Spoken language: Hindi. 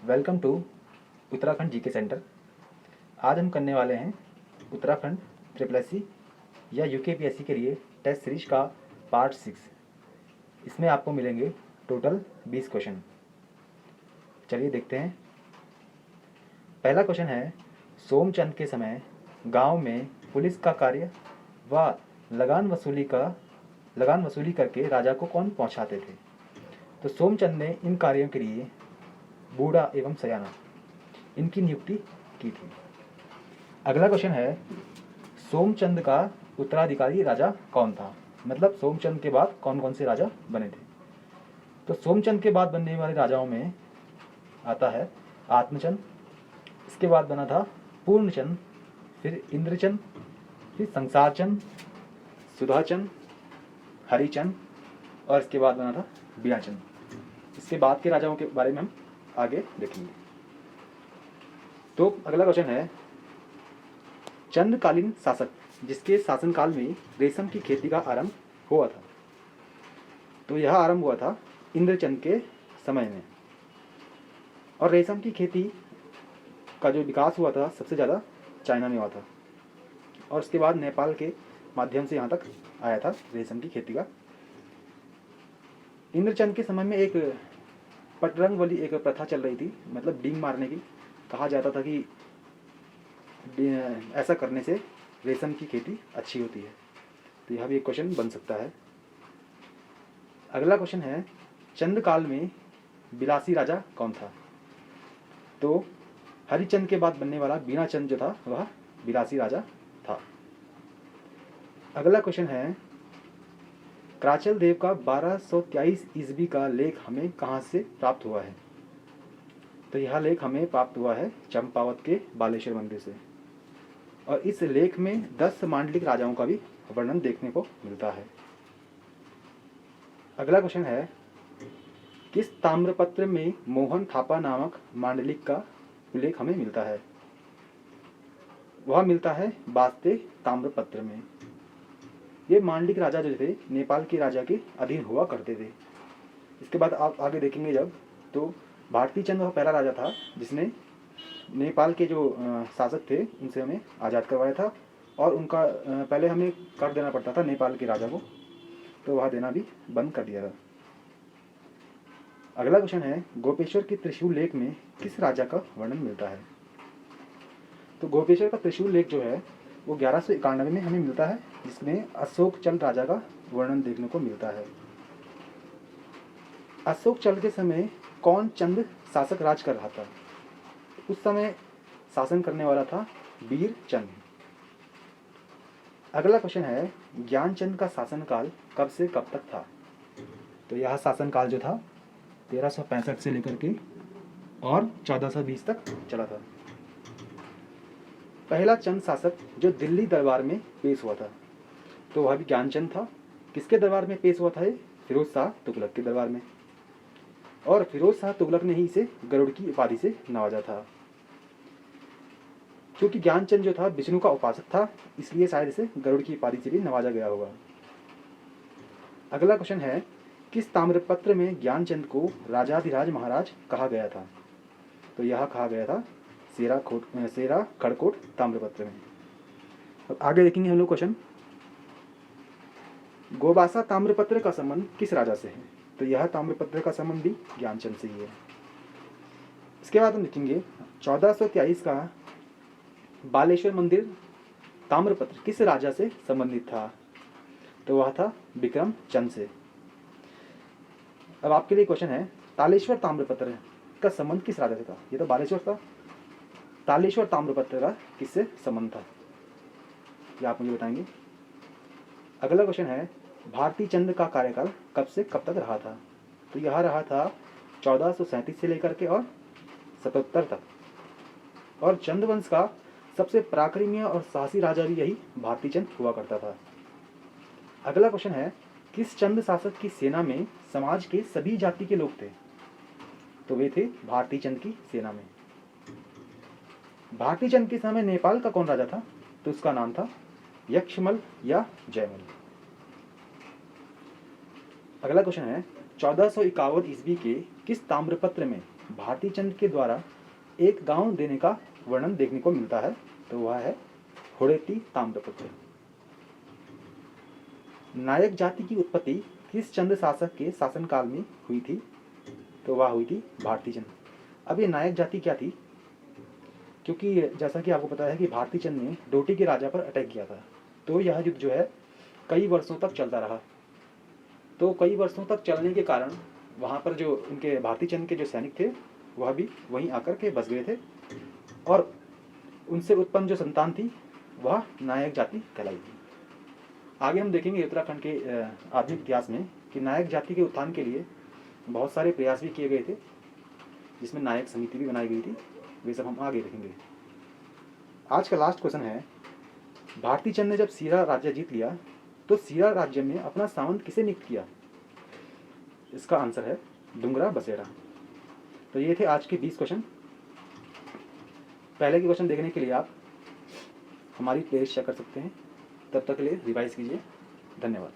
Welcome to Uttarakhand GK centre. आज हम करने वाले हैं उत्तराखंड ट्रिपल एससी या यूकेपीएससी के लिए टेस्ट सीरीज का पार्ट 6। इसमें आपको मिलेंगे टोटल 20 क्वेश्चन। चलिए देखते हैं। पहला क्वेश्चन है, सोमचंद के समय गांव में पुलिस का कार्य व लगान वसूली करके राजा को कौन पहुंचाते थे? तो सोमचंद ने इन कार्यों के लिए बूढ़ा एवं सयाना इनकी नियुक्ति की थी। अगला क्वेश्चन है, सोमचंद का उत्तराधिकारी राजा कौन था? मतलब सोमचंद के बाद कौन कौन से राजा बने थे? तो सोमचंद के बाद बनने वाले राजाओं में आता है आत्मचंद, इसके बाद बना था पूर्णचंद, फिर इंद्रचंद, फिर संसारचंद, सुधाचंद, हरिचंद और इसके बाद बना था बीणाचंद। इसके बाद के राजाओं के बारे में हम आगे देखेंगे। तो अगला क्वेश्चन है, चंद्रकालीन शासक जिसके शासनकाल में रेशम की खेती का आरंभ हुआ था। तो यह आरंभ हुआ था इंद्रचंद के समय में, और रेशम की खेती का जो विकास हुआ था सबसे ज़्यादा चाइना में हुआ था, और उसके बाद नेपाल के माध्यम से यहाँ तक आया था रेशम की खेती का। इंद्रचंद के समय में एक पटरंग वाली एक प्रथा चल रही थी, मतलब डींग मारने की। कहा जाता था कि ऐसा करने से रेशम की खेती अच्छी होती है। तो यह भी एक क्वेश्चन बन सकता है। अगला क्वेश्चन है, चंद्रकाल में बिलासी राजा कौन था? तो हरिचंद के बाद बनने वाला बीणाचंद जो था वह बिलासी राजा था। अगला क्वेश्चन है, कराचल देव का 1223 ईस्वी का लेख हमें कहाँ से प्राप्त हुआ है? तो यह लेख हमें प्राप्त हुआ है चंपावत के बालेश्वर मंदिर से, और इस लेख में 10 मांडलिक राजाओं का भी वर्णन देखने को मिलता है। अगला क्वेश्चन है, किस ताम्रपत्र में मोहन थापा नामक मांडलिक का उल्लेख हमें मिलता है? वह मिलता है बास्ते ताम्रपत्र में। ये मांडलिक राजा जो थे नेपाल के राजा के अधीन हुआ करते थे। इसके बाद आप आगे देखेंगे जब, तो भारती चंद वह पहला राजा था जिसने नेपाल के जो शासक थे उनसे हमें आज़ाद करवाया था, और उनका पहले हमें कर देना पड़ता था नेपाल के राजा को, तो वह देना भी बंद कर दिया था। अगला क्वेश्चन है, गोपेश्वर के त्रिशूल लेख में किस राजा का वर्णन मिलता है? तो गोपेश्वर का त्रिशूल लेख जो है वो 1191 में हमें मिलता है, जिसमें अशोक चंद राजा का वर्णन देखने को मिलता है। अशोक चंद के समय कौन चंद शासक राज कर रहा था? उस समय शासन करने वाला था वीर चंद। अगला क्वेश्चन है, ज्ञानचंद का शासनकाल कब से कब तक था? तो यह शासनकाल जो था 1365 से लेकर के और 1420 तक चला था। पहला चंद शासक जो दिल्ली दरबार में पेश हुआ था, तो वह भी ज्ञानचंद था। किसके दरबार में पेश हुआ था? फिरोज शाह तुगलक के दरबार में, और फिरोज शाह तुगलक ने ही इसे गरुड़ की उपाधि से नवाजा था। क्योंकि ज्ञानचंद जो था विष्णु का उपासक था, इसलिए शायद इसे गरुड़ की उपाधि से भी नवाजा गया होगा। अगला क्वेश्चन है, किस ताम्रपत्र में ज्ञानचंद को राजाधिराज महाराज कहा गया था? तो यह कहा गया था सेरा खड़कोट ताम्रपत्र में। अब आगे देखेंगे हम लोग क्वेश्चन, गोबासा ताम्रपत्र का संबंध किस राजा से है? तो यह ताम्रपत्र का संबंध भी ज्ञानचंद से ही है। इसके बाद हम देखेंगे 1423 का बालेश्वर मंदिर ताम्रपत्र किस राजा से संबंधित था? तो वह था विक्रम चंद से। अब आपके लिए क्वेश्चन है, तालेश्वर ताम्रपत्र का संबंध किस राजा से था? ये तो बालेश्वर था, तालेश्वर ताम्रपत्र का किससे संबंध था, ये आप मुझे बताएंगे। अगला क्वेश्चन है, भारती चंद का कार्यकाल कब से कब तक रहा था? तो यह रहा था 1437 से लेकर के और 77 तक, और चंद वंश का सबसे पराक्रमी और साहसी राजा भी यही भारती चंद हुआ करता था। अगला क्वेश्चन है, किस चंद शासक की सेना में समाज के सभी जाति के लोग थे? तो वे थे भारती चंद की सेना में। भारती चंद के समय नेपाल का कौन राजा था? तो उसका नाम था यक्षमल या जयमल। अगला क्वेश्चन है, 1451 ईस्वी के किस ताम्रपत्र में भारती चंद के द्वारा एक गांव देने का वर्णन देखने को मिलता है, तो वह है होड़ेती ताम्रपुत्र। नायक जाति की उत्पत्ति किस चंद शासक के शासनकाल में हुई थी, तो वह हुई थी भारती चंद। अब ये नायक जाति क्या थी, क्योंकि जैसा कि आपको पता है कि भारती चंद ने डोटी के राजा पर अटैक किया था, तो यह युद्ध जो है कई वर्षों तक चलता रहा। तो कई वर्षों तक चलने के कारण वहाँ पर जो उनके भारती चंद के जो सैनिक थे वह भी वहीं आकर के बस गए थे, और उनसे उत्पन्न जो संतान थी वह नायक जाति कहलाई थी। आगे हम देखेंगे उत्तराखंड के आधुनिक इतिहास में कि नायक जाति के उत्थान के लिए बहुत सारे प्रयास भी किए गए थे, जिसमें नायक समिति भी बनाई गई थी। वे सब हम आगे देखेंगे। आज का लास्ट क्वेश्चन है, भारती चंद ने जब सीरा राज्य जीत लिया तो सीरा राज्य में अपना सामंत किसे नियुक्त किया? इसका आंसर है डुंगरा बसेरा। तो ये थे आज के 20 क्वेश्चन। पहले के क्वेश्चन देखने के लिए आप हमारी प्लेलिस्ट चेक कर सकते हैं। तब तक के लिए रिवाइज कीजिए। धन्यवाद।